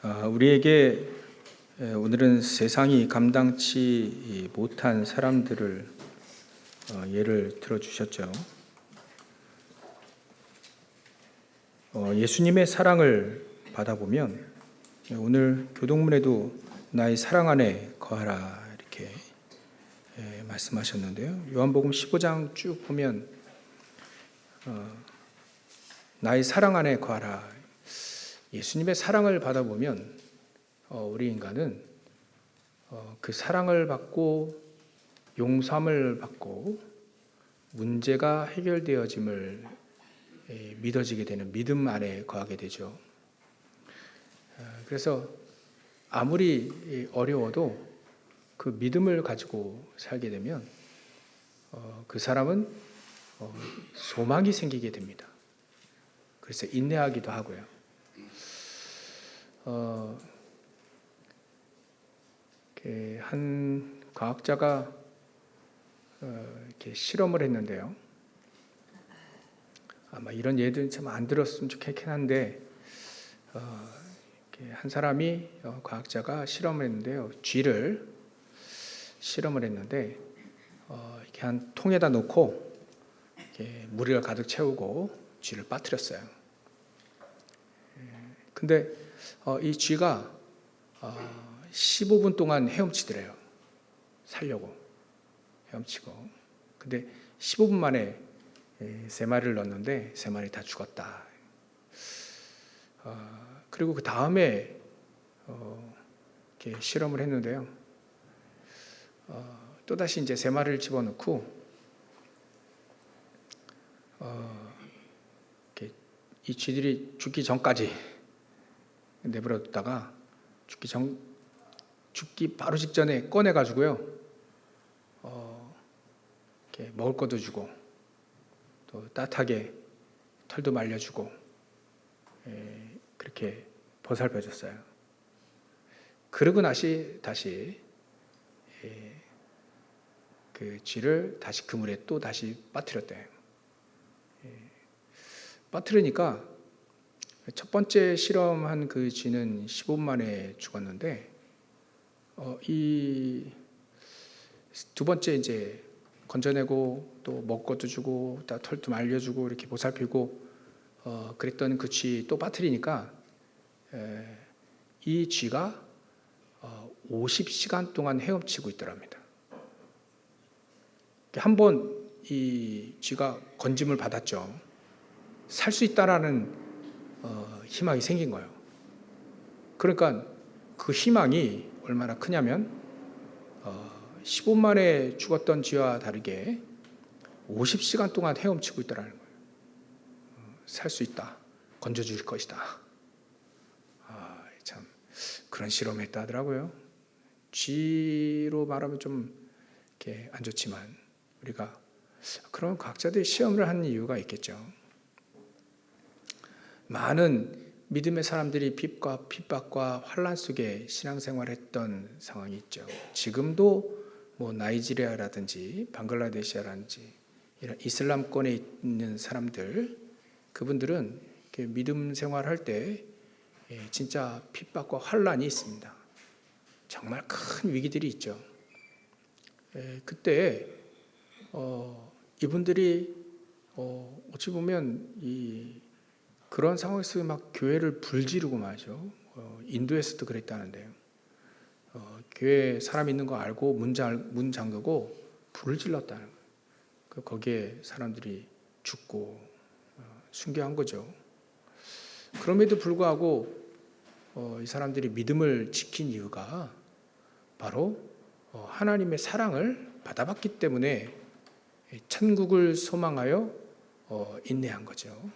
우리에게 오늘은 세상이 감당치 못한 사람들을 예를 들어주셨죠. 예수님의 사랑을 받아보면 오늘 교동문에도 나의 사랑 안에 거하라 이렇게 말씀하셨는데요. 요한복음 15장 쭉 보면 나의 사랑 안에 거하라. 예수님의 사랑을 받아보면 우리 인간은 그 사랑을 받고 용서함을 받고 문제가 해결되어짐을 믿어지게 되는 믿음 안에 거하게 되죠. 그래서 아무리 어려워도 그 믿음을 가지고 살게 되면 그 사람은 소망이 생기게 됩니다. 그래서 인내하기도 하고요. 한 과학자가 이렇게 실험을 했는데요. 아마 이런 예들은 참 안 들었으면 좋겠긴 한데, 한 사람이 과학자가 실험을 했는데요. 쥐를 실험을 했는데, 이렇게 한 통에다 놓고 이렇게 물을 가득 채우고 쥐를 빠뜨렸어요. 근데 이 쥐가 15분 동안 헤엄치더래요. 살려고 헤엄치고. 근데 15분 만에 3마리를 넣었는데 3마리 다 죽었다. 그리고 그 다음에 이렇게 실험을 했는데요. 또다시 이제 3마리를 집어넣고 이 쥐들이 죽기 전까지 내버려뒀다가 죽기 바로 직전에 꺼내가지고요. 이렇게 먹을 것도 주고 또 따뜻하게 털도 말려주고 그렇게 보살펴줬어요. 그러고 다시 그 쥐를 다시 그물에 또 다시 빠뜨렸대요. 빠뜨리니까 첫 번째 실험한 그 쥐는 15분 만에 죽었는데 이 두 번째 이제 건져내고 또 먹을 것도 주고 또 털도 말려주고 이렇게 보살피고 그랬던 그 쥐 또 빠뜨리니까 이 쥐가 50시간 동안 헤엄치고 있더랍니다. 한번 이 쥐가 건짐을 받았죠. 살 수 있다라는 희망이 생긴 거예요. 그러니까 그 희망이 얼마나 크냐면 15분 만에 죽었던 쥐와 다르게 50시간 동안 헤엄치고 있다라는 거예요. 살 수 있다. 건져줄 것이다. 참 그런 실험을 했다 하더라고요. 쥐로 말하면 좀 이렇게 안 좋지만 우리가 그런 과학자들이 시험을 하는 이유가 있겠죠. 많은 믿음의 사람들이 핍박과 환난 속에 신앙생활했던 상황이 있죠. 지금도 나이지리아라든지 방글라데시아라든지 이런 이슬람권에 있는 사람들, 그분들은 믿음 생활할 때 진짜 핍박과 환난이 있습니다. 정말 큰 위기들이 있죠. 그때 이분들이 어찌 보면 그런 상황에서 막 교회를 불지르고 말이죠. 인도에서도 그랬다는데요. 교회 사람 있는 거 알고 문 잠그고 불을 질렀다는 거예요. 거기에 사람들이 죽고 순교한 거죠. 그럼에도 불구하고 이 사람들이 믿음을 지킨 이유가 바로 하나님의 사랑을 받아봤기 때문에 천국을 소망하여 인내한 거죠.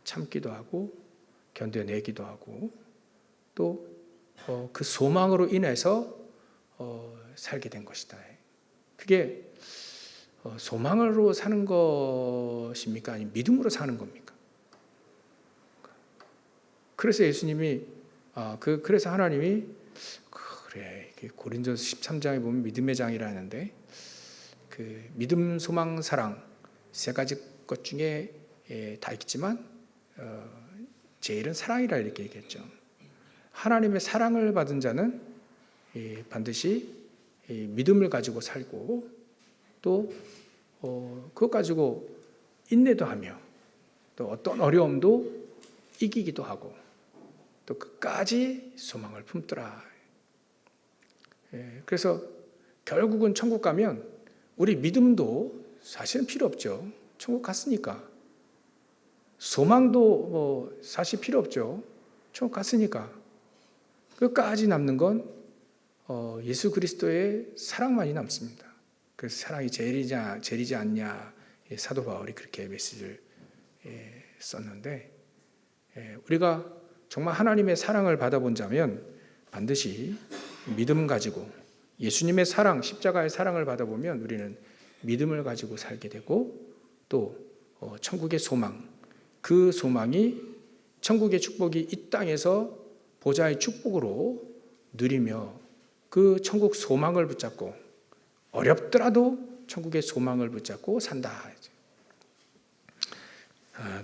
참기도 하고 견뎌내기도 하고 또 그 소망으로 인해서 살게 된 것이다. 그게 소망으로 사는 것입니까? 아니면 믿음으로 사는 겁니까? 그래서 예수님이 그래서 하나님이 그래 고린도서 13장에 보면 믿음의 장이라 하는데 그 믿음, 소망, 사랑 세 가지 것 중에 다 있지만 제일은 사랑이라 이렇게 얘기했죠. 하나님의 사랑을 받은 자는 반드시 믿음을 가지고 살고 또 그것 가지고 인내도 하며 또 어떤 어려움도 이기기도 하고 또 끝까지 소망을 품더라. 그래서 결국은 천국 가면 우리 믿음도 사실은 필요 없죠. 천국 갔으니까. 소망도 사실 필요 없죠. 천국 갔으니까. 끝까지 남는 건 예수 그리스도의 사랑만이 남습니다. 그래서 사랑이 제리지 않냐, 사도 바울이 그렇게 메시지를 썼는데, 우리가 정말 하나님의 사랑을 받아본 자면 반드시 믿음 가지고 예수님의 사랑, 십자가의 사랑을 받아보면 우리는 믿음을 가지고 살게 되고 또 천국의 소망, 그 소망이 천국의 축복이 이 땅에서 보좌의 축복으로 누리며 그 천국 소망을 붙잡고 어렵더라도 천국의 소망을 붙잡고 산다.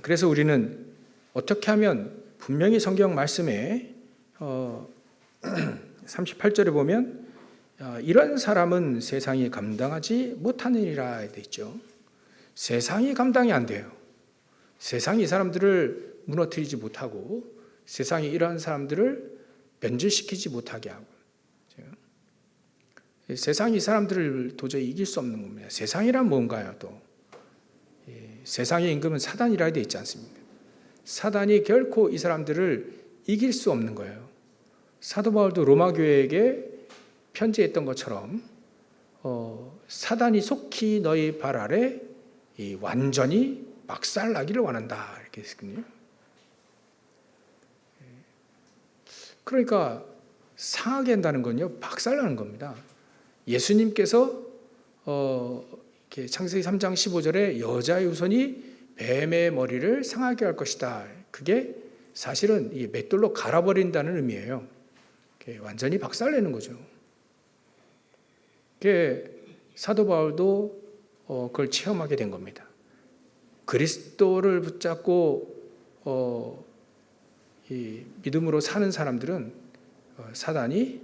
그래서 우리는 어떻게 하면 분명히 성경 말씀에 38절에 보면 이런 사람은 세상이 감당하지 못하느니라 되어 있죠. 세상이 감당이 안 돼요. 세상이 이 사람들을 무너뜨리지 못하고 세상이 이러한 사람들을 변질시키지 못하게 하고 세상이 이 사람들을 도저히 이길 수 없는 겁니다. 세상이란 뭔가요? 또 세상의 임금은 사단이라 되어 있지 않습니까? 사단이 결코 이 사람들을 이길 수 없는 거예요. 사도 바울도 로마 교회에게 편지했던 것처럼 사단이 속히 너희 발 아래 완전히 박살나기를 원한다 이렇게 했거든요. 그러니까 상하게 한다는 건요 박살나는 겁니다. 예수님께서 창세기 3장 15절에 여자의 후손이 뱀의 머리를 상하게 할 것이다. 그게 사실은 맷돌로 갈아버린다는 의미예요. 완전히 박살내는 거죠. 사도 바울도 그걸 체험하게 된 겁니다. 그리스도를 붙잡고 이 믿음으로 사는 사람들은 사단이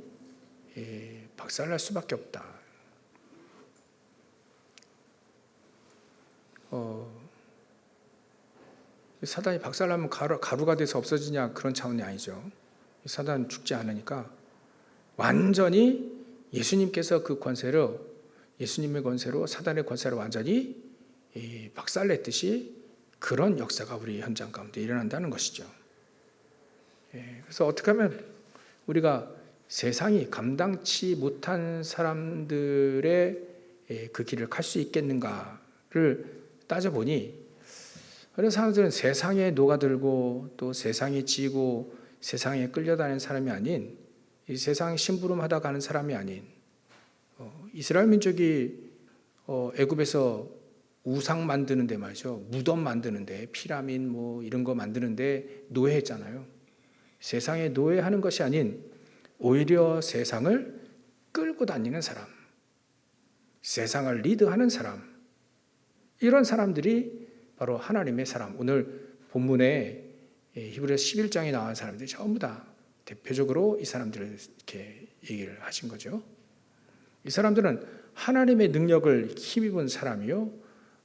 박살날 수밖에 없다. 사단이 박살나면 가루가 돼서 없어지냐 그런 차원이 아니죠. 사단 죽지 않으니까 완전히 예수님께서 그 권세로 예수님의 권세로 사단의 권세로 완전히 박살냈듯이 그런 역사가 우리 현장 가운데 일어난다는 것이죠. 그래서 어떻게 하면 우리가 세상이 감당치 못한 사람들의 그 길을 갈 수 있겠는가를 따져보니 그런 사람들은 세상에 녹아들고 또 세상에 지고 세상에 끌려다니는 사람이 아닌 이 세상 심부름하다 가는 사람이 아닌 이스라엘 민족이 애굽에서 우상 만드는데 말이죠. 무덤 만드는데 피라밋 뭐 이런 거 만드는데 노예했잖아요. 세상에 노예하는 것이 아닌 오히려 세상을 끌고 다니는 사람, 세상을 리드하는 사람, 이런 사람들이 바로 하나님의 사람. 오늘 본문에 히브리서 11장에 나온 사람들이 전부 다 대표적으로 이 사람들을 이렇게 얘기를 하신 거죠. 이 사람들은 하나님의 능력을 힘입은 사람이요,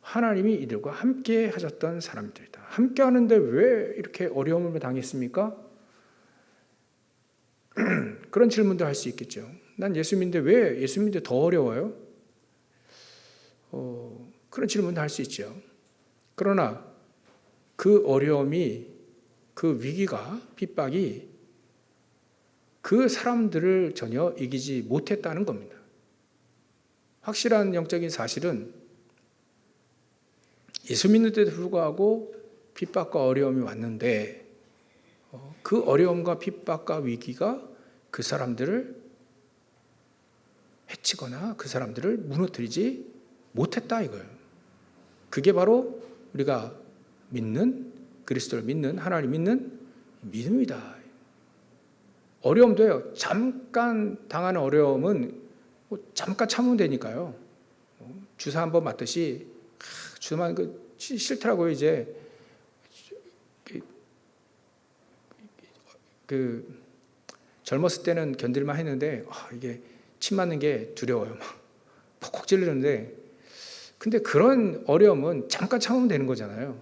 하나님이 이들과 함께 하셨던 사람들이다. 함께 하는데 왜 이렇게 어려움을 당했습니까? 그런 질문도 할 수 있겠죠. 난 예수 믿는데 왜 예수 믿는데 더 어려워요? 그런 질문도 할 수 있죠. 그러나 그 어려움이, 그 위기가, 핍박이 그 사람들을 전혀 이기지 못했다는 겁니다. 확실한 영적인 사실은 예수 믿는데도 불구하고 핍박과 어려움이 왔는데 그 어려움과 핍박과 위기가 그 사람들을 해치거나 그 사람들을 무너뜨리지 못했다 이거예요. 그게 바로 우리가 믿는, 그리스도를 믿는, 하나님 믿는 믿음이다. 어려움도요, 잠깐 당하는 어려움은 잠깐 참으면 되니까요. 주사 한번 맞듯이 주사만 싫더라고요. 이제 젊었을 때는 견딜만 했는데 이게 침 맞는 게 두려워요. 막 퍽퍽 찔리는데, 근데 그런 어려움은 잠깐 참으면 되는 거잖아요.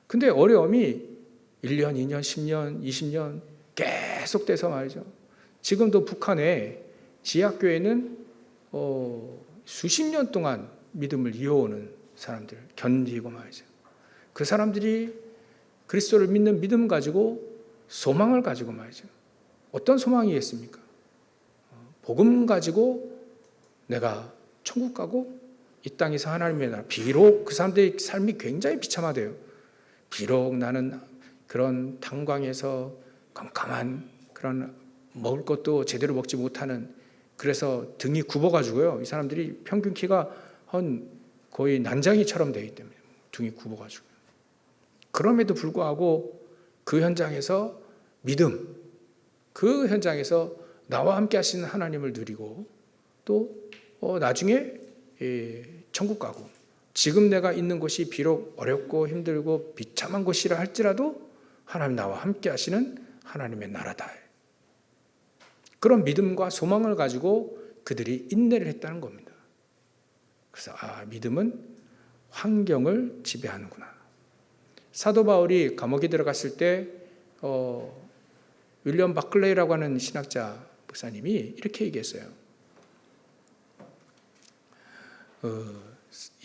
근데 어려움이 1년, 2년, 10년, 20년 계속돼서 말이죠. 지금도 북한의 지하교회는 수십 년 동안 믿음을 이어오는 사람들 견디고 말이죠. 그 사람들이 그리스도를 믿는 믿음 가지고 소망을 가지고 말이죠. 어떤 소망이겠습니까? 복음 가지고 내가 천국 가고 이 땅에서 하나님의 나라, 비록 그 사람들의 삶이 굉장히 비참하대요. 비록 나는 그런 탄광에서 깜깜한 그런 먹을 것도 제대로 먹지 못하는, 그래서 등이 굽어가지고요. 이 사람들이 평균 키가 한 거의 난장이처럼 되기 때문에 등이 굽어가지고. 그럼에도 불구하고 그 현장에서 믿음, 그 현장에서 나와 함께 하시는 하나님을 누리고 또 나중에 천국 가고, 지금 내가 있는 곳이 비록 어렵고 힘들고 비참한 곳이라 할지라도 하나님 나와 함께 하시는 하나님의 나라다. 그런 믿음과 소망을 가지고 그들이 인내를 했다는 겁니다. 그래서 믿음은 환경을 지배하는구나. 사도 바울이 감옥에 들어갔을 때 윌리엄 바클레이라고 하는 신학자 목사님이 이렇게 얘기했어요.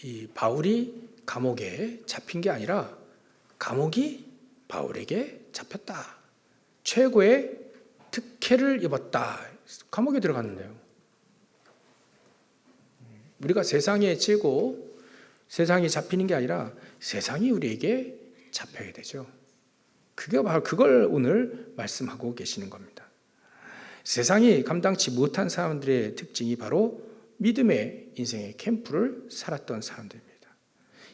이 바울이 감옥에 잡힌 게 아니라 감옥이 바울에게 잡혔다. 최고의 특혜를 입었다. 감옥에 들어갔는데요. 우리가 세상에 지고 세상이 잡히는 게 아니라 세상이 우리에게 잡혀야 되죠. 그게 바로 그걸 오늘 말씀하고 계시는 겁니다. 세상이 감당치 못한 사람들의 특징이 바로 믿음의 인생의 캠프를 살았던 사람들입니다.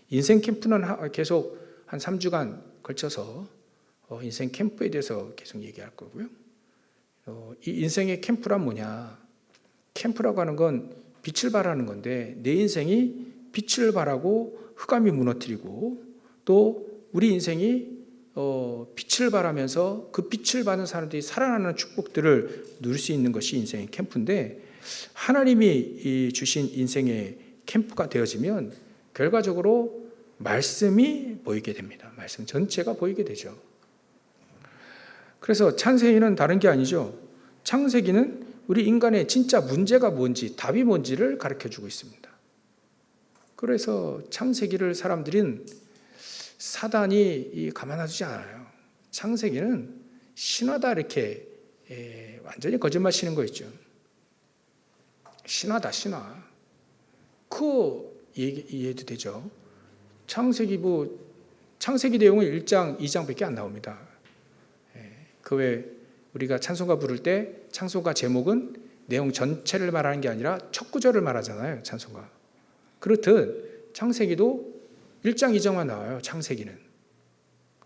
인생 캠프는 계속 한 3주간 걸쳐서 인생 캠프에 대해서 계속 얘기할 거고요. 이 인생의 캠프란 뭐냐? 캠프라고 하는 건 빛을 발하는 건데, 내 인생이 빛을 발하고 흑암이 무너뜨리고 또 우리 인생이 빛을 발하면서 그 빛을 받는 사람들이 살아나는 축복들을 누릴 수 있는 것이 인생의 캠프인데, 하나님이 주신 인생의 캠프가 되어지면 결과적으로 말씀이 보이게 됩니다. 말씀 전체가 보이게 되죠. 그래서 창세기는 다른 게 아니죠. 창세기는 우리 인간의 진짜 문제가 뭔지, 답이 뭔지를 가르쳐주고 있습니다. 그래서 창세기를 사람들은 사단이 가만두지 않아요. 창세기는 신화다 이렇게 완전히 거짓말 치는 거 있죠. 신화다, 신화. 그거 이해도 되죠. 창세기 내용은 1장, 2장밖에 안 나옵니다. 그 외에 우리가 찬송가 부를 때 찬송가 제목은 내용 전체를 말하는 게 아니라 첫 구절을 말하잖아요. 찬송가. 그렇듯 창세기도 1장, 2장만 나와요. 창세기는.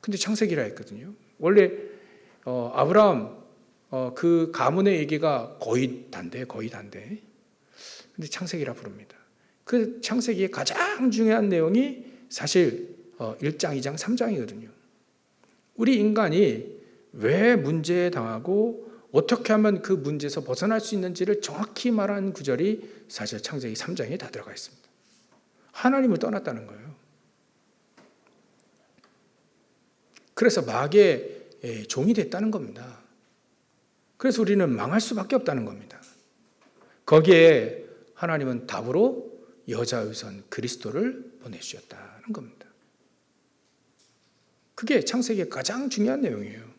근데 창세기라 했거든요. 원래 아브라함 그 가문의 얘기가 거의 단데. 근데 창세기라 부릅니다. 그 창세기의 가장 중요한 내용이 사실 1장, 2장, 3장이거든요. 우리 인간이 왜 문제에 당하고 어떻게 하면 그 문제에서 벗어날 수 있는지를 정확히 말하는 구절이 사실 창세기 3장에 다 들어가 있습니다. 하나님을 떠났다는 거예요. 그래서 마귀의 종이 됐다는 겁니다. 그래서 우리는 망할 수밖에 없다는 겁니다. 거기에 하나님은 답으로 여자의 그리스도를 보내주셨다는 겁니다. 그게 창세기의 가장 중요한 내용이에요.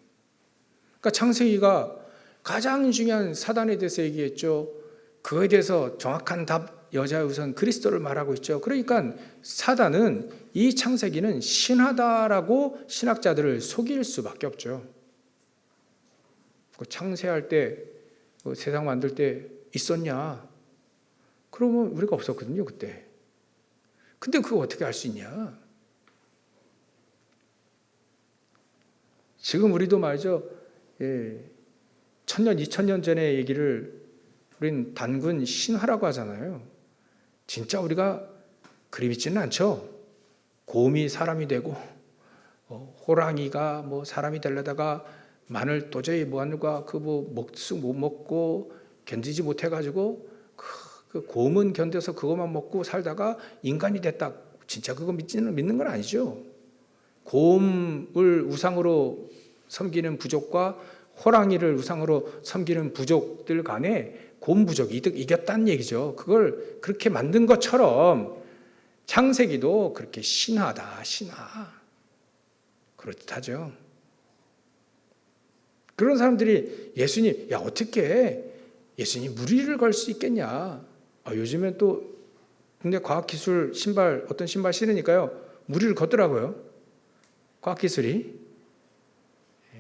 그러니까 창세기가 가장 중요한 사단에 대해서 얘기했죠. 그거에 대해서 정확한 답, 여자의 우선 그리스도를 말하고 있죠. 그러니까 사단은 이 창세기는 신하다라고 신학자들을 속일 수밖에 없죠. 창세할 때, 세상 만들 때 있었냐? 그러면 우리가 없었거든요, 그때. 근데 그거 어떻게 알 수 있냐? 지금 우리도 말이죠. 1000년, 2000년 전의 얘기를 우린 단군 신화라고 하잖아요. 진짜 우리가 그리 믿지는 않죠. 곰이 사람이 되고 호랑이가 사람이 되려다가 마늘 도저히 마늘과 먹수 못 먹고 견디지 못해가지고 그 곰은 견뎌서 그것만 먹고 살다가 인간이 됐다. 진짜 그거 믿는 건 아니죠. 곰을 우상으로 섬기는 부족과 호랑이를 우상으로 섬기는 부족들 간에 곰 부족이 이겼다는 얘기죠. 그걸 그렇게 만든 것처럼 창세기도 그렇게 신하다, 신하. 그렇듯하죠. 그런 사람들이 예수님, 야, 어떻게 예수님 무리를 걸 수 있겠냐? 요즘엔 또 국내 과학기술 어떤 신발 신으니까요, 무리를 걷더라고요. 과학기술이.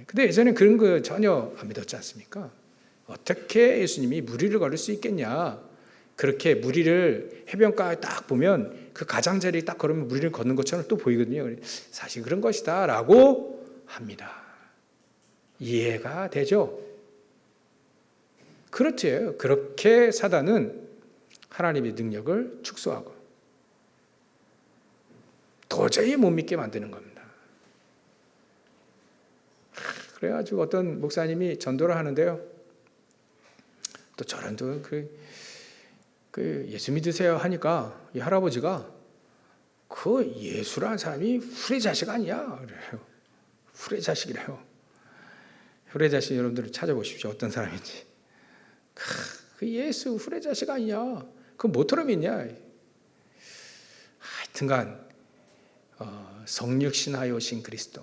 근데 예전엔 그런 거 전혀 안 믿었지 않습니까? 어떻게 예수님이 무리를 걸을 수 있겠냐? 그렇게 무리를 해변가에 딱 보면 그 가장자리에 딱 걸으면 무리를 걷는 것처럼 또 보이거든요. 사실 그런 것이다 라고 합니다. 이해가 되죠? 그렇지요. 그렇게 사단은 하나님의 능력을 축소하고 도저히 못 믿게 만드는 겁니다. 그래가지고 어떤 목사님이 전도를 하는데요. 또 저런 그 예수 믿으세요 하니까 이 할아버지가 그 예수라는 사람이 후레자식 아니야 그래요. 후레자식이래요. 후레자식 여러분들 찾아보십시오. 어떤 사람인지. 그 예수 후레자식 아니냐. 그 뭐처럼 있냐. 하여튼간 성육신하여오신 그리스도,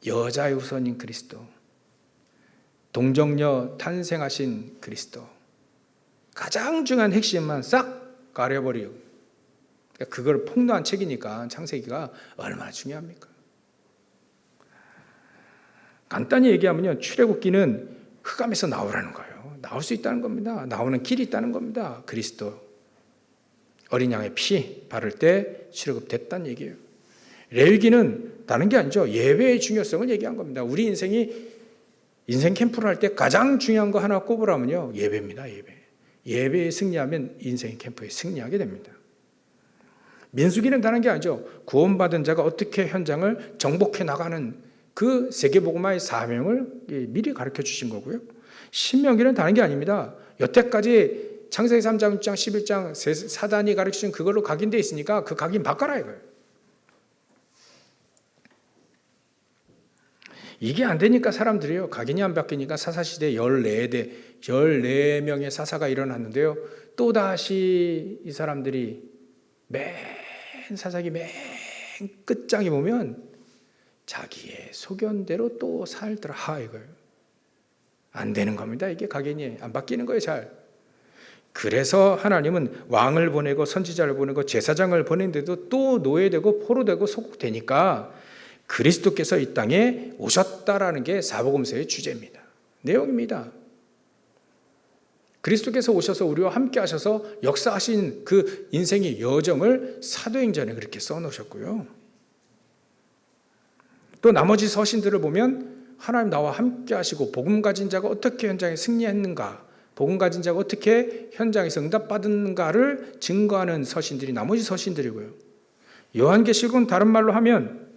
여자의 후손인 그리스도, 동정녀 탄생하신 그리스도, 가장 중요한 핵심만 싹 가려버리고, 그러니까 그걸 폭로한 책이니까 창세기가 얼마나 중요합니까? 간단히 얘기하면요, 출애굽기는 흑암에서 나오라는 거예요. 나올 수 있다는 겁니다. 나오는 길이 있다는 겁니다. 그리스도 어린 양의 피 바를 때 출애굽됐다는 얘기예요. 레위기는 다른 게 아니죠. 예배의 중요성을 얘기한 겁니다. 우리 인생 캠프를 할 때 가장 중요한 거 하나 꼽으라면요, 예배입니다. 예배에 승리하면 인생 캠프에 승리하게 됩니다. 민수기는 다른 게 아니죠. 구원받은 자가 어떻게 현장을 정복해 나가는 그 세계복음화의 사명을 미리 가르쳐 주신 거고요. 신명기는 다른 게 아닙니다. 여태까지 창세기 3장, 6장, 11장 사단이 가르치신 그걸로 각인되어 있으니까 그 각인 바꿔라 이거예요. 이게 안 되니까 사람들이요, 각인이 안 바뀌니까 사사시대 14명의 사사가 일어났는데요. 또다시 이 사람들이 사사기 맨 끝장에 보면 자기의 소견대로 또 살더라 이거예요. 안 되는 겁니다. 이게 각인이 안 바뀌는 거예요, 잘. 그래서 하나님은 왕을 보내고 선지자를 보내고 제사장을 보냈는데도 또 노예되고 포로되고 속국되니까 그리스도께서 이 땅에 오셨다라는 게 사복음서의 주제입니다. 내용입니다. 그리스도께서 오셔서 우리와 함께 하셔서 역사하신 그 인생의 여정을 사도행전에 그렇게 써놓으셨고요. 또 나머지 서신들을 보면 하나님 나와 함께 하시고 복음 가진 자가 어떻게 현장에 승리했는가, 복음 가진 자가 어떻게 현장에서 응답받았는가를 증거하는 서신들이 나머지 서신들이고요. 요한계시록은 다른 말로 하면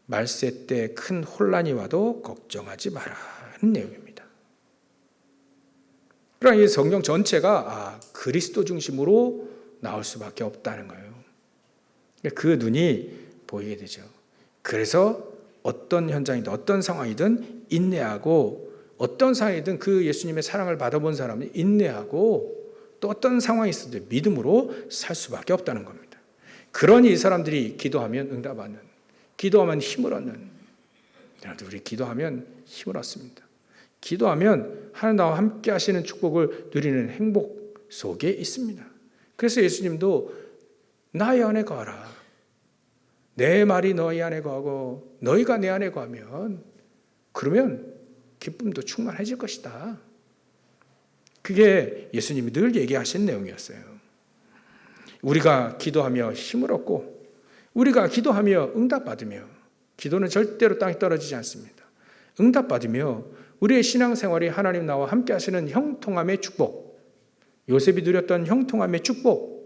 말세 때 큰 혼란이 와도 걱정하지 마라는 내용입니다. 그러나 이 성경 전체가 그리스도 중심으로 나올 수밖에 없다는 거예요. 그 눈이 보이게 되죠. 그래서 어떤 현장이든 어떤 상황이든 인내하고, 어떤 상황이든 그 예수님의 사랑을 받아본 사람은 인내하고, 또 어떤 상황이 있을 때 믿음으로 살 수밖에 없다는 겁니다. 그러니 이 사람들이 기도하면 응답하는, 기도하면 힘을 얻는, 우리 기도하면 힘을 얻습니다. 기도하면 하나님 나와 함께 하시는 축복을 누리는 행복 속에 있습니다. 그래서 예수님도 나의 안에 거하라, 내 말이 너희 안에 거하고 너희가 내 안에 거하면 그러면 기쁨도 충만해질 것이다. 그게 예수님이 늘 얘기하신 내용이었어요. 우리가 기도하며 힘을 얻고, 우리가 기도하며 응답받으며, 기도는 절대로 땅에 떨어지지 않습니다. 응답받으며 우리의 신앙생활이 하나님 나와 함께 하시는 형통함의 축복, 요셉이 누렸던 형통함의 축복,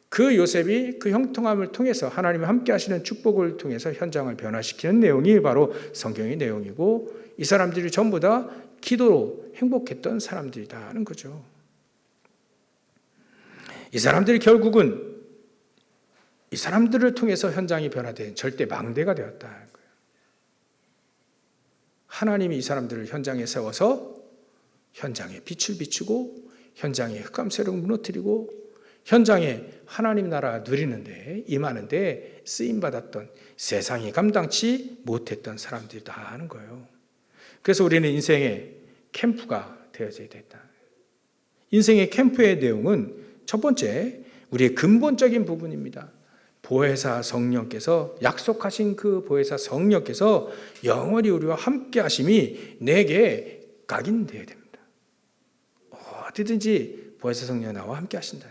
그 요셉이 그 형통함을 통해서 하나님이 함께 하시는 축복을 통해서 현장을 변화시키는 내용이 바로 성경의 내용이고, 이 사람들이 전부 다 기도로 행복했던 사람들이다 하는 거죠. 이 사람들이 결국은 이 사람들을 통해서 현장이 변화된 절대 망대가 되었다 하는 거예요. 하나님이 이 사람들을 현장에 세워서 현장에 빛을 비추고 현장에 흑암세력을 무너뜨리고 현장에 하나님 나라 누리는데 임하는데 쓰임받았던, 세상이 감당치 못했던 사람들이다 하는 거예요. 그래서 우리는 인생의 캠프가 되어져야 된다. 인생의 캠프의 내용은 첫 번째, 우리의 근본적인 부분입니다. 보혜사 성령께서, 약속하신 그 보혜사 성령께서 영원히 우리와 함께 하심이 내게 각인되어야 됩니다. 어디든지 보혜사 성령이 나와 함께 하신다.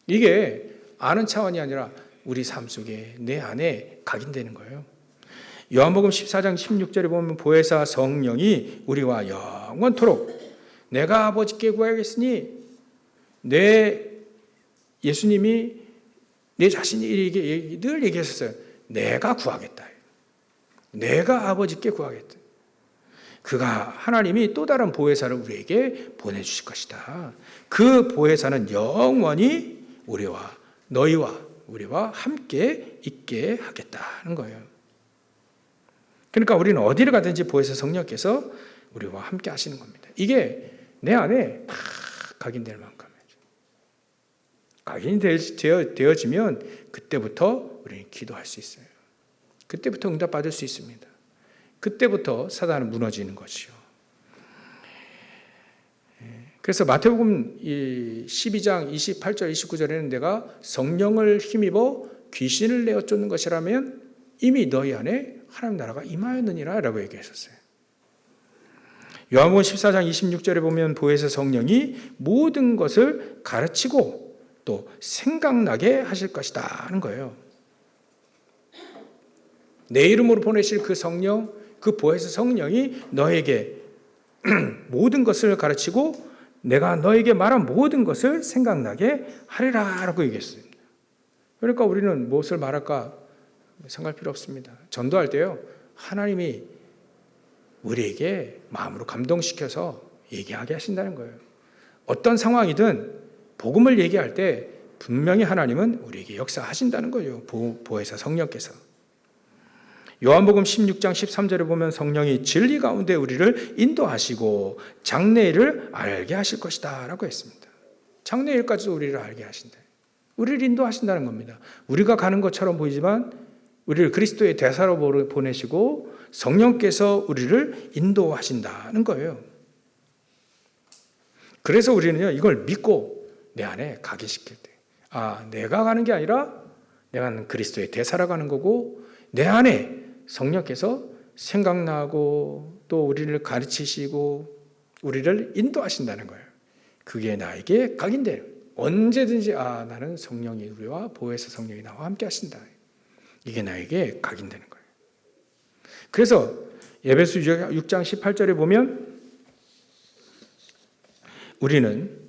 이게 아는 차원이 아니라 우리 삶 속에 내 안에 각인되는 거예요. 요한복음 14장 16절에 보면 보혜사 성령이 우리와 영원토록 내가 아버지께 구하겠으니, 예수님이 내 자신이 늘 얘기했었어요. 내가 구하겠다. 내가 아버지께 구하겠다. 그가, 하나님이 또 다른 보혜사를 우리에게 보내주실 것이다. 그 보혜사는 영원히 우리와 함께 있게 하겠다는 거예요. 그러니까 우리는 어디를 가든지 보혜사 성령께서 우리와 함께 하시는 겁니다. 이게 내 안에 다 각인될 만큼이죠. 각인이 되어지면 그때부터 우리는 기도할 수 있어요. 그때부터 응답받을 수 있습니다. 그때부터 사단은 무너지는 것이요. 그래서 마태복음 12장 28절 29절에는 내가 성령을 힘입어 귀신을 내어 쫓는 것이라면 이미 너희 안에 하나님 나라가 임하였느니라 라고 얘기했었어요. 요한복음 14장 26절에 보면 보혜사 성령이 모든 것을 가르치고 또 생각나게 하실 것이다 하는 거예요. 내 이름으로 보내실 그 성령, 그 보혜사 성령이 너에게 모든 것을 가르치고 내가 너에게 말한 모든 것을 생각나게 하리라 라고 얘기했습니다. 그러니까 우리는 무엇을 말할까 생각할 필요 없습니다. 전도할 때요, 하나님이 우리에게 마음으로 감동시켜서 얘기하게 하신다는 거예요. 어떤 상황이든 복음을 얘기할 때 분명히 하나님은 우리에게 역사하신다는 거예요. 보혜사 성령께서. 요한복음 16장 13절에 보면 성령이 진리 가운데 우리를 인도하시고 장래일을 알게 하실 것이다 라고 했습니다. 장래일까지도 우리를 알게 하신다. 우리를 인도하신다는 겁니다. 우리가 가는 것처럼 보이지만 우리를 그리스도의 대사로 보내시고 성령께서 우리를 인도하신다는 거예요. 그래서 우리는요, 이걸 믿고 내 안에 각인시킬 때, 내가 가는 게 아니라 내가 그리스도의 대사로 가는 거고, 내 안에 성령께서 생각나고 또 우리를 가르치시고 우리를 인도하신다는 거예요. 그게 나에게 각인돼요. 언제든지 나는 성령이 우리와 보혜사 성령이 나와 함께 하신다. 이게 나에게 각인되는 거예요. 그래서 에베소 6장 18절에 보면 우리는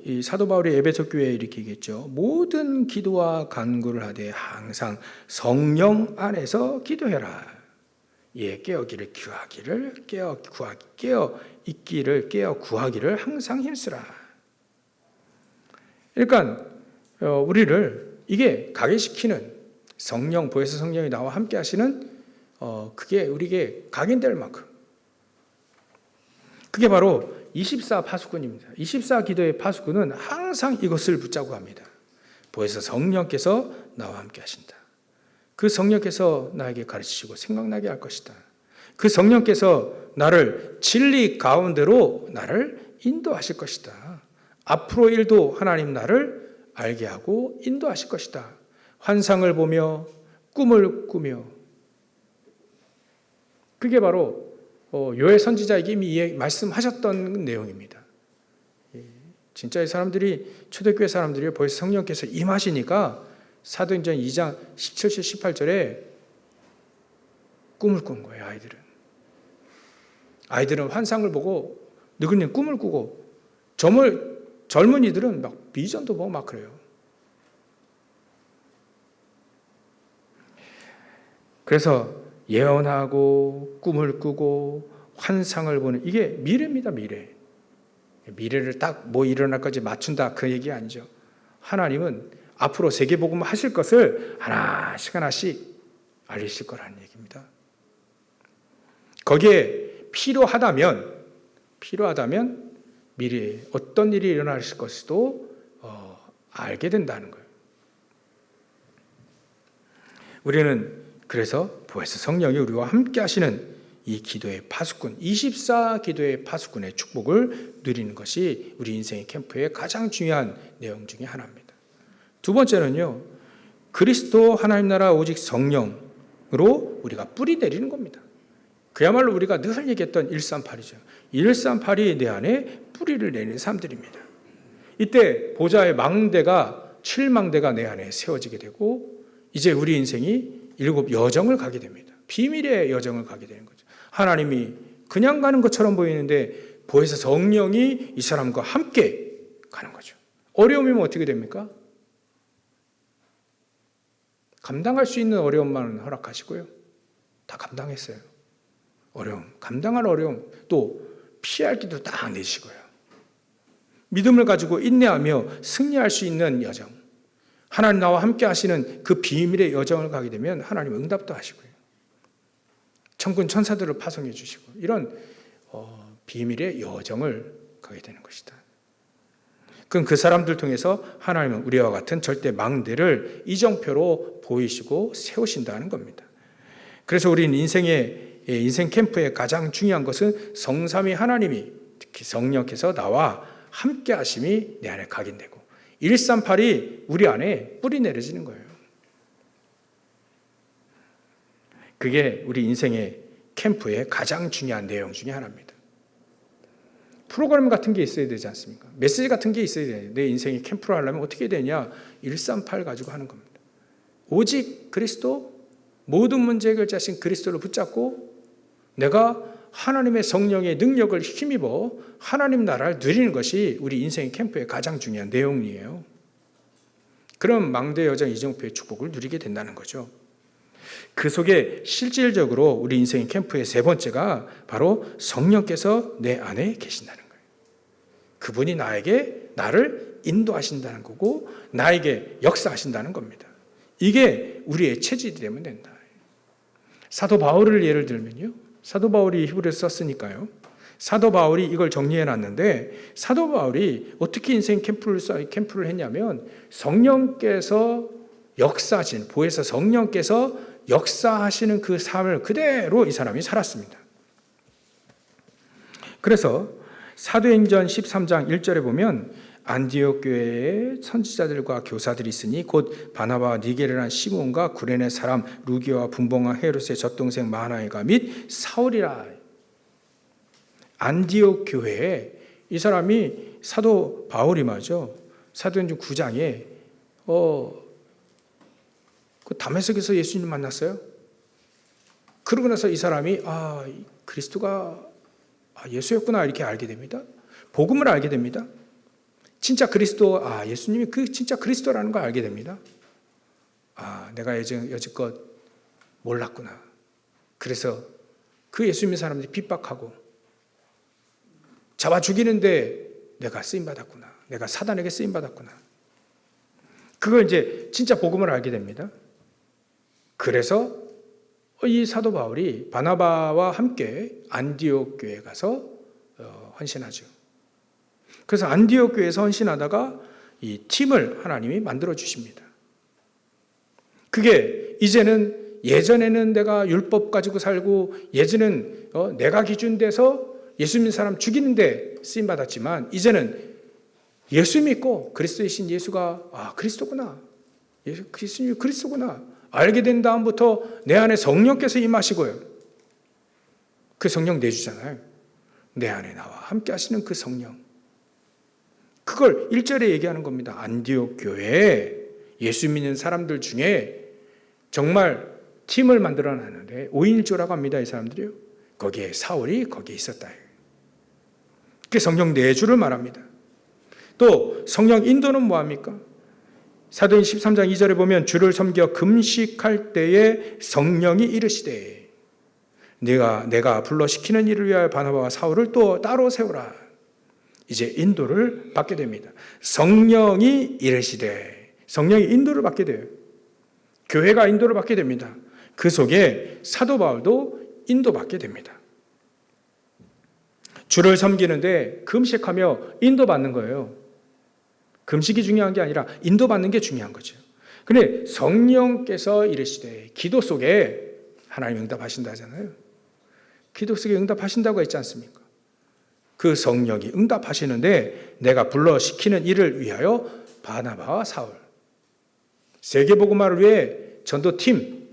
이 사도 바울이 에베소 교회에 이렇게 얘기했죠. 모든 기도와 간구를 하되 항상 성령 안에서 기도해라. 깨어기를 구하기를 깨어 있기를 깨어 구하기를 항상 힘쓰라. 그러니까 우리를 이게 각인시키는 성령, 보혜사 성령이 나와 함께 하시는 그게 우리에게 각인될 만큼, 그게 바로 24 파수꾼입니다. 24 기도의 파수꾼은 항상 이것을 붙잡고 합니다. 보혜사 성령께서 나와 함께 하신다. 그 성령께서 나에게 가르치시고 생각나게 할 것이다. 그 성령께서 나를 진리 가운데로 나를 인도하실 것이다. 앞으로 일도 하나님 나를 알게 하고 인도하실 것이다. 환상을 보며 꿈을 꾸며, 그게 바로 요엘 선지자에게 이미 말씀하셨던 내용입니다. 진짜 이 사람들이, 초대교회 사람들이 벌써 성령께서 임하시니까 사도행전 2장 17절 18절에 꿈을 꾼 거예요. 아이들은 환상을 보고, 누구는 꿈을 꾸고 점을 젊은이들은 막 비전도 보고 막 그래요. 그래서 예언하고 꿈을 꾸고 환상을 보는 이게 미래입니다. 미래. 미래를 딱 뭐 일어날 까지 맞춘다 그 얘기 아니죠. 하나님은 앞으로 세계복음 하실 것을 하나씩 하나씩 알리실 거라는 얘기입니다. 거기에 필요하다면 미래에 어떤 일이 일어날 것도 알게 된다는 거예요. 우리는 그래서 보혜사 성령이 우리와 함께 하시는 이 기도의 파수꾼, 24 기도의 파수꾼의 축복을 누리는 것이 우리 인생의 캠프의 가장 중요한 내용 중에 하나입니다. 두 번째는요, 그리스도 하나님 나라 오직 성령으로 우리가 뿌리 내리는 겁니다. 그야말로 우리가 늘 얘기했던 138이죠. 138이 내 안에 뿌리를 내리는 사람들입니다. 이때 보좌의 망대가 7망대가 내 안에 세워지게 되고 이제 우리 인생이 7 여정을 가게 됩니다. 비밀의 여정을 가게 되는 거죠. 하나님이 그냥 가는 것처럼 보이는데 보혜사 성령이 이 사람과 함께 가는 거죠. 어려움이면 어떻게 됩니까? 감당할 수 있는 어려움만 허락하시고요. 다 감당했어요. 감당할 어려움, 또 피할 길도 딱 내시고요. 믿음을 가지고 인내하며 승리할 수 있는 여정. 하나님 나와 함께 하시는 그 비밀의 여정을 가게 되면 하나님 응답도 하시고요. 천군 천사들을 파송해 주시고 이런 비밀의 여정을 가게 되는 것이다. 그럼 그 사람들 통해서 하나님은 우리와 같은 절대 망대를 이정표로 보이시고 세우신다는 겁니다. 그래서 우리는 인생 캠프의 가장 중요한 것은 성삼위 하나님이 특히 성령께서 나와 함께 하심이 내 안에 각인되고 138이 우리 안에 뿌리 내려지는 거예요. 그게 우리 인생의 캠프의 가장 중요한 내용 중에 하나입니다. 프로그램 같은 게 있어야 되지 않습니까? 메시지 같은 게 있어야 돼요. 내 인생의 캠프를 하려면 어떻게 되냐? 138 가지고 하는 겁니다. 오직 그리스도, 모든 문제 해결자신 그리스도를 붙잡고 내가 하나님의 성령의 능력을 힘입어 하나님 나라를 누리는 것이 우리 인생의 캠프의 가장 중요한 내용이에요. 그럼 망대 여정 이정표의 축복을 누리게 된다는 거죠. 그 속에 실질적으로 우리 인생의 캠프의 세 번째가 바로 성령께서 내 안에 계신다는 거예요. 그분이 나를 인도하신다는 거고 나에게 역사하신다는 겁니다. 이게 우리의 체질이 되면 된다. 사도 바울을 예를 들면요. 사도 바울이 히브리서 썼으니까요. 사도 바울이 이걸 정리해 놨는데 사도 바울이 어떻게 인생 캠프를 했냐면 성령께서 역사하신 보혜사 성령께서 역사하시는 그 삶을 그대로 이 사람이 살았습니다. 그래서 사도행전 13장 1절에 보면 안디옥 교회에 선지자들과 교사들이 있으니 곧 바나바와 니게르란 시몬과 구레네 사람 루기오와 분봉과 헤롯의 젖동생 마나엘과 및 사울이라. 안디옥 교회에 이 사람이 사도 바울이 말이죠. 사도행전 9장에 그 다메섹에서 예수님 만났어요. 그러고 나서 이 사람이 그리스도가 예수였구나 이렇게 알게 됩니다. 복음을 알게 됩니다. 진짜 그리스도, 예수님이 진짜 그리스도라는 걸 알게 됩니다. 내가 여지껏 몰랐구나. 그래서 그 예수님의 사람들이 핍박하고 잡아 죽이는데 내가 쓰임받았구나. 내가 사단에게 쓰임받았구나. 그걸 이제 진짜 복음을 알게 됩니다. 그래서 이 사도 바울이 바나바와 함께 안디옥 교회에 가서 헌신하죠. 그래서 안디옥 교회에서 헌신하다가 이 팀을 하나님이 만들어 주십니다. 그게 이제는 예전에는 내가 율법 가지고 살고 예전에는 내가 기준돼서 예수 믿는 사람 죽이는데 쓰임 받았지만 이제는 예수 믿고 그리스도이신 예수가 그리스도구나. 예수님이 그리스도구나. 알게 된 다음부터 내 안에 성령께서 임하시고요. 그 성령 내주잖아요. 내 안에 나와 함께 하시는 그 성령. 그걸 1절에 얘기하는 겁니다. 안디옥 교회에 예수 믿는 사람들 중에 정말 팀을 만들어 놨는데 5인 1조라고 합니다. 이 사람들이요. 거기에 사울이 거기에 있었다. 그게 성령 내주를 말합니다. 또 성령 인도는 뭐합니까? 사도행 13장 2절에 보면 주를 섬겨 금식할 때에 성령이 이르시되 내가 불러시키는 일을 위하여 바나바와 사울을 또 따로 세우라. 이제 인도를 받게 됩니다. 성령이 이르시되, 성령이 인도를 받게 돼요. 교회가 인도를 받게 됩니다. 그 속에 사도 바울도 인도받게 됩니다. 주를 섬기는데 금식하며 인도받는 거예요. 금식이 중요한 게 아니라 인도받는 게 중요한 거죠. 그런데 성령께서 이르시되, 기도 속에 하나님 응답하신다 하잖아요. 기도 속에 응답하신다고 했지 않습니까? 그 성령이 응답하시는데 내가 불러시키는 일을 위하여 바나바와 사울, 세계복음화를 위해 전도팀,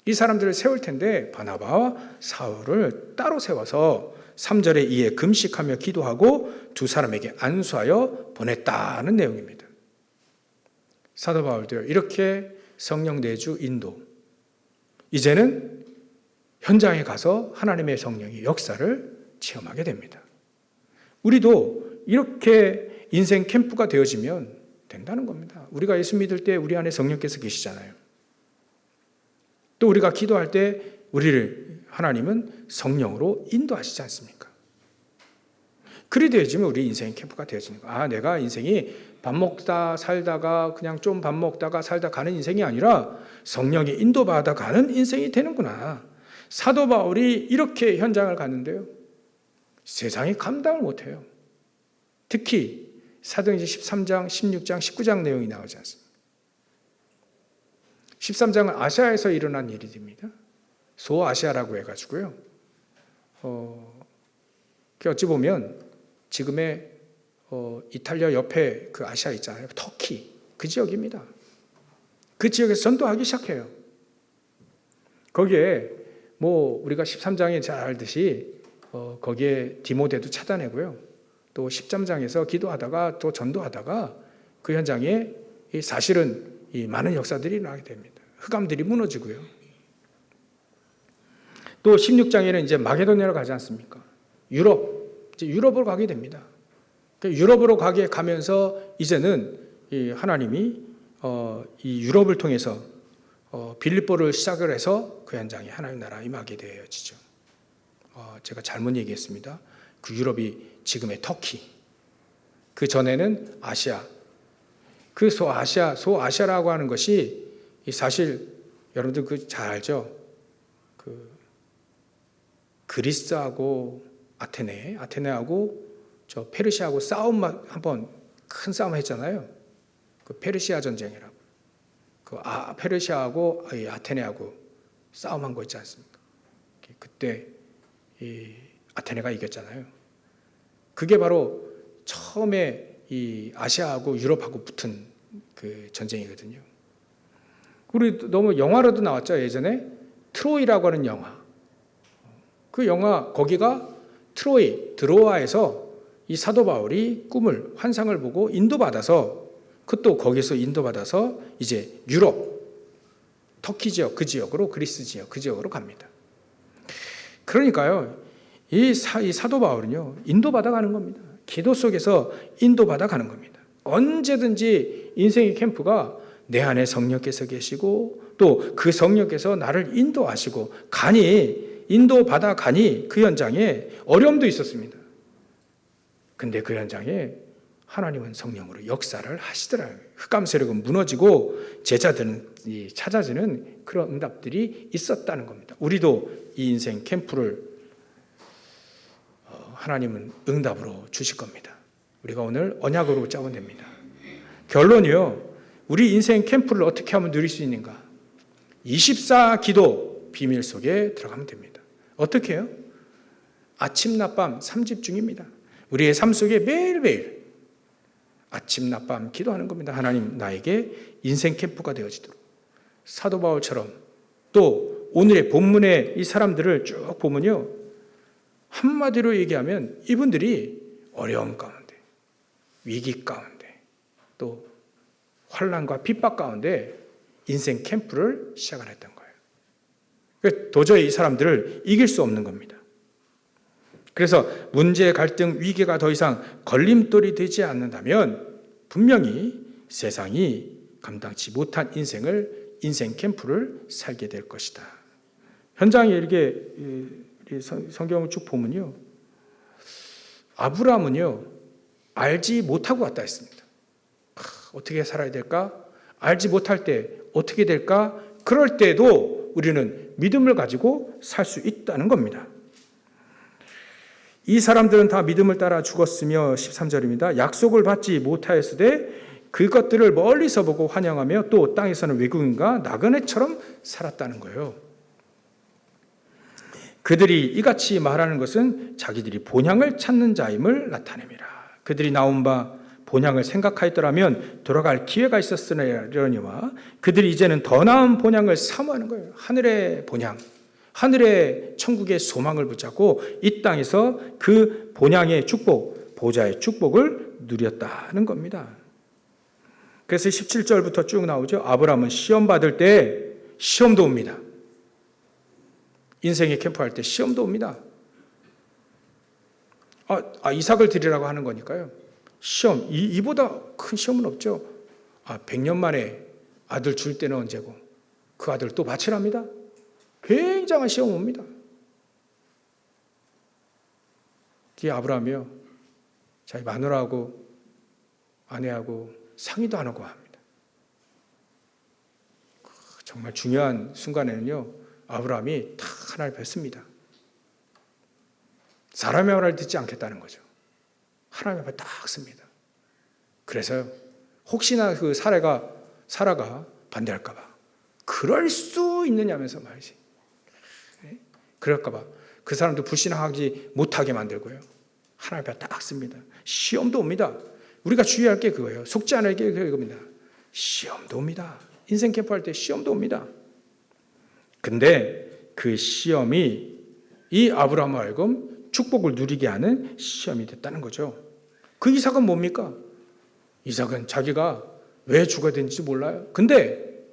이 사람들을 세울 텐데 바나바와 사울을 따로 세워서 3절에 이에 금식하며 기도하고 두 사람에게 안수하여 보냈다는 내용입니다. 사도 바울도 이렇게 성령 내주 인도, 이제는 현장에 가서 하나님의 성령의 역사를 체험하게 됩니다. 우리도 이렇게 인생 캠프가 되어지면 된다는 겁니다. 우리가 예수 믿을 때 우리 안에 성령께서 계시잖아요. 또 우리가 기도할 때 우리를 하나님은 성령으로 인도하시지 않습니까? 그리 되어지면 우리 인생 캠프가 되어지는 거예요. 내가 인생이 밥 먹다 살다가 그냥 좀 밥 먹다가 살다 가는 인생이 아니라 성령이 인도받아 가는 인생이 되는구나. 사도 바울이 이렇게 현장을 갔는데요, 세상이 감당을 못해요. 특히 사도행전 13장, 16장, 19장 내용이 나오지 않습니까? 13장은 아시아에서 일어난 일이 됩니다. 소아시아라고 해가지고요. 어찌 보면 지금의 이탈리아 옆에 그 아시아 있잖아요. 터키, 그 지역입니다. 그 지역에서 전도하기 시작해요. 거기에 우리가 13장에 잘 알듯이 거기에 디모데도 찾아내고요. 또 13장에서 기도하다가 또 전도하다가 그 현장에 사실은 이 많은 역사들이 일어나게 됩니다. 흑암들이 무너지고요. 또 16장에는 이제 마게도냐로 가지 않습니까? 유럽으로 가게 됩니다. 유럽으로 가면서 이제는 하나님이 이 유럽을 통해서 빌립보를 시작을 해서 그 현장에 하나님 나라 임하게 되어지죠. 제가 잘못 얘기했습니다. 그 유럽이 지금의 터키, 그 전에는 아시아, 그 소아시아라고 하는 것이 사실 여러분들 그 잘 알죠? 그 그리스하고 아테네하고 저 페르시아하고 한번 큰 싸움 했잖아요. 그 페르시아 전쟁이라고. 그 페르시아하고 아테네하고 싸움한 거 있지 않습니까? 그때 이 아테네가 이겼잖아요. 그게 바로 처음에 이 아시아하고 유럽하고 붙은 그 전쟁이거든요. 우리 너무 영화로도 나왔죠. 예전에 트로이라고 하는 영화. 그 영화 거기가 드로아에서 이 사도 바울이 환상을 보고 인도받아서 그것도 거기서 인도받아서 이제 유럽, 터키 지역 그 지역으로, 그리스 지역 그 지역으로 갑니다. 그러니까요, 이 사도 바울은요, 인도받아 가는 겁니다. 기도 속에서 인도받아 가는 겁니다. 언제든지 인생의 캠프가 내 안에 성령께서 계시고 또 그 성령께서 나를 인도하시고 인도받아 가니 그 현장에 어려움도 있었습니다. 근데 그 현장에 하나님은 성령으로 역사를 하시더라고요. 흑암 세력은 무너지고 제자들은 찾아지는 그런 응답들이 있었다는 겁니다. 우리도 이 인생 캠프를 하나님은 응답으로 주실 겁니다. 우리가 오늘 언약으로 짜면 됩니다. 결론이요, 우리 인생 캠프를 어떻게 하면 누릴 수 있는가? 24 기도 비밀 속에 들어가면 됩니다. 어떻게 해요? 아침 낮밤 3집중입니다. 우리의 삶 속에 매일매일 아침 낮밤 기도하는 겁니다. 하나님, 나에게 인생 캠프가 되어지도록. 사도 바울처럼 또 오늘의 본문의 이 사람들을 쭉 보면요, 한마디로 얘기하면 이분들이 어려움 가운데, 위기 가운데, 또 환난과 핍박 가운데 인생 캠프를 시작을 했던 거예요. 도저히 이 사람들을 이길 수 없는 겁니다. 그래서 문제, 갈등, 위기가 더 이상 걸림돌이 되지 않는다면 분명히 세상이 감당치 못한 인생 캠프를 살게 될 것이다. 현장에 이렇게 성경을 쭉 보면요, 아브라함은요 알지 못하고 왔다 했습니다. 어떻게 살아야 될까? 알지 못할 때 어떻게 될까? 그럴 때도 우리는 믿음을 가지고 살 수 있다는 겁니다. 이 사람들은 다 믿음을 따라 죽었으며 13절입니다. 약속을 받지 못하였으되 그것들을 멀리서 보고 환영하며 또 땅에서는 외국인과 나그네처럼 살았다는 거예요. 그들이 이같이 말하는 것은 자기들이 본향을 찾는 자임을 나타냅니다. 그들이 나온 바 본향을 생각하였더라면 돌아갈 기회가 있었으려니와 그들이 이제는 더 나은 본향을 사모하는 거예요. 하늘의 본향, 하늘의 천국의 소망을 붙잡고 이 땅에서 그 본향의 축복, 보좌의 축복을 누렸다는 겁니다. 그래서 17절부터 쭉 나오죠. 아브라함은 시험 받을 때 시험도 옵니다. 인생의 캠프할 때 시험도 옵니다. 이삭을 드리라고 하는 거니까요. 시험, 이보다 큰 시험은 없죠. 100년 만에 아들 줄 때는 언제고 그 아들 또 바치랍니다. 굉장한 시험 옵니다. 그 아브라함이요, 자기 마누라하고 아내하고 상의도 안 하고 합니다. 정말 중요한 순간에는요, 아브라함이 다 하나를 뵙습니다. 사람의 말을 듣지 않겠다는 거죠. 하나님의 말을 딱 씁니다. 그래서 혹시나 그 사라가 반대할까 봐, 그럴 수 있느냐면서 말이지. 그럴까 봐 그 사람도 불신하지 못하게 만들고요. 하나님의 말을 딱 씁니다. 시험도 옵니다. 우리가 주의할 게 그거예요. 속지 않을 게 그겁니다. 시험도 옵니다. 인생 캠프할 때 시험도 옵니다. 근데 그 시험이 이 아브라함을 하여금 축복을 누리게 하는 시험이 됐다는 거죠. 그 이삭은 뭡니까? 이삭은 자기가 왜 죽어야 되는지 몰라요. 근데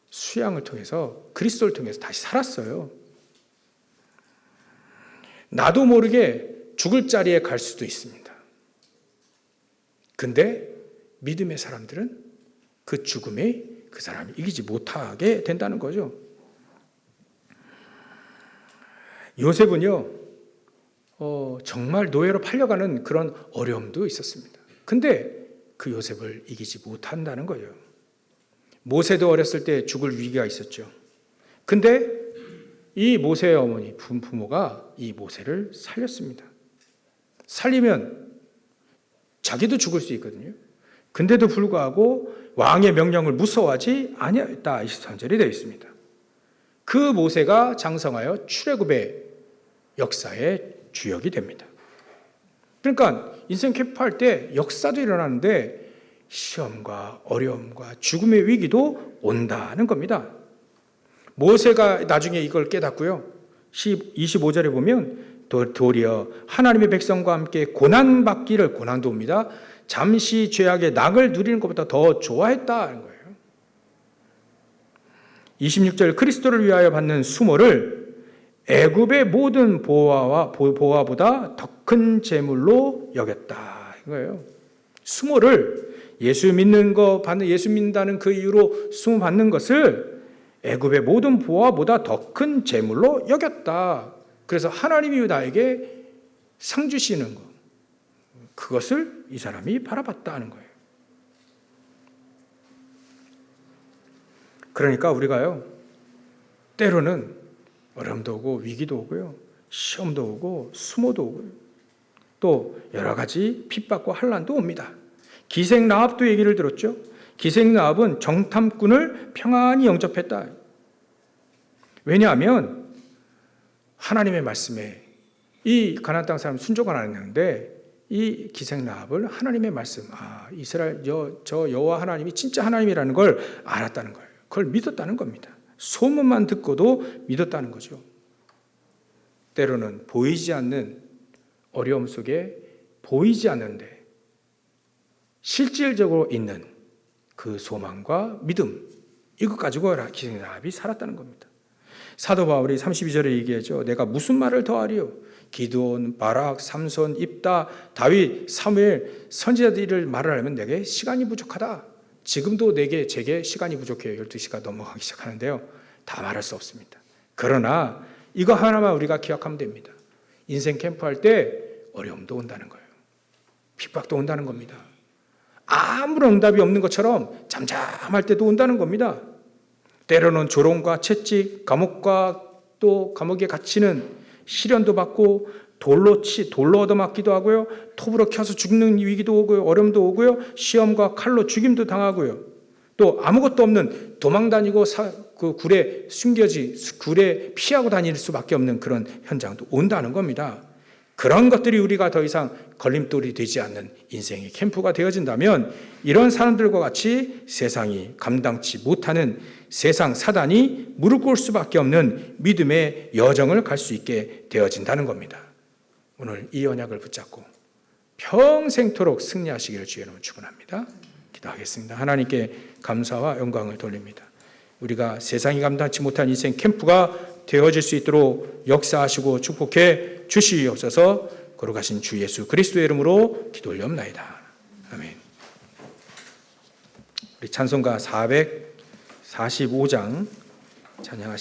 수양을 통해서, 그리스도를 통해서 다시 살았어요. 나도 모르게 죽을 자리에 갈 수도 있습니다. 근데 믿음의 사람들은 그 죽음에 그 사람이 이기지 못하게 된다는 거죠. 요셉은요, 정말 노예로 팔려가는 그런 어려움도 있었습니다. 근데 그 요셉을 이기지 못한다는 거예요. 모세도 어렸을 때 죽을 위기가 있었죠. 근데 이 모세의 어머니, 부모가 이 모세를 살렸습니다. 살리면 자기도 죽을 수 있거든요. 근데도 불구하고 왕의 명령을 무서워하지 아니하였다. 23절이 되어 있습니다. 그 모세가 장성하여 출애굽의 역사의 주역이 됩니다. 그러니까 인생 캠프할 때 역사도 일어나는데 시험과 어려움과 죽음의 위기도 온다는 겁니다. 모세가 나중에 이걸 깨닫고요. 25절에 보면 도리어 하나님의 백성과 함께 고난받기를, 고난도 옵니다, 잠시 죄악의 낙을 누리는 것보다 더 좋아했다는 거예요. 26절, 그리스도를 위하여 받는 수모를 애굽의 모든 보화보다 더 큰 재물로 여겼다 이거예요. 수모를 예수 믿는다는 그 이유로 수모 받는 것을 애굽의 모든 보화보다 더 큰 재물로 여겼다. 그래서 하나님이 나에게 상 주시는 것, 그것을 이 사람이 바라봤다는 거예요. 그러니까 우리가요, 때로는 어려움도 오고 위기도 오고요, 시험도 오고 수모도 오고요, 또 여러 가지 핍박과 환난도 옵니다. 기생라합도 얘기를 들었죠. 기생라합은 정탐꾼을 평안히 영접했다. 왜냐하면 하나님의 말씀에 이 가나안 땅 사람 순종을 안 했는데 이 기생라합을 하나님의 말씀, 이스라엘 저 여호와 하나님이 진짜 하나님이라는 걸 알았다는 거예요. 그걸 믿었다는 겁니다. 소문만 듣고도 믿었다는 거죠. 때로는 보이지 않는 어려움 속에 보이지 않는데 실질적으로 있는 그 소망과 믿음, 이것 가지고 기생라합이 살았다는 겁니다. 사도 바울이 32절에 얘기하죠. 내가 무슨 말을 더하리요? 기드온, 바락, 삼손, 입다, 다윗, 사무엘 선지자들을 말을 하려면 내게 시간이 부족하다. 지금도 제게 시간이 부족해요. 12시가 넘어가기 시작하는데요. 다 말할 수 없습니다. 그러나 이거 하나만 우리가 기억하면 됩니다. 인생 캠프할 때 어려움도 온다는 거예요. 핍박도 온다는 겁니다. 아무런 응답이 없는 것처럼 잠잠할 때도 온다는 겁니다. 때로는 조롱과 채찍, 감옥과 또 감옥에 갇히는 시련도 받고 돌로 얻어맞기도 하고요. 톱으로 켜서 죽는 위기도 오고요. 어려움도 오고요. 시험과 칼로 죽임도 당하고요. 또 아무것도 없는 도망 다니고 그 굴에 피하고 다닐 수밖에 없는 그런 현장도 온다는 겁니다. 그런 것들이 우리가 더 이상 걸림돌이 되지 않는 인생의 캠프가 되어진다면 이런 사람들과 같이 세상이 감당치 못하는 세상 사단이 무릎 꿇을 수밖에 없는 믿음의 여정을 갈 수 있게 되어진다는 겁니다. 오늘 이 언약을 붙잡고 평생토록 승리하시기를 주의 이름으로 축원합니다. 기도하겠습니다. 하나님께 감사와 영광을 돌립니다. 우리가 세상이 감당치 못한 인생 캠프가 되어질 수 있도록 역사하시고 축복해 주시옵소서. 거룩하신 주 예수 그리스도의 이름으로 기도 올려옵나이다. 아멘. 우리 찬송가 445장 찬양하십니다.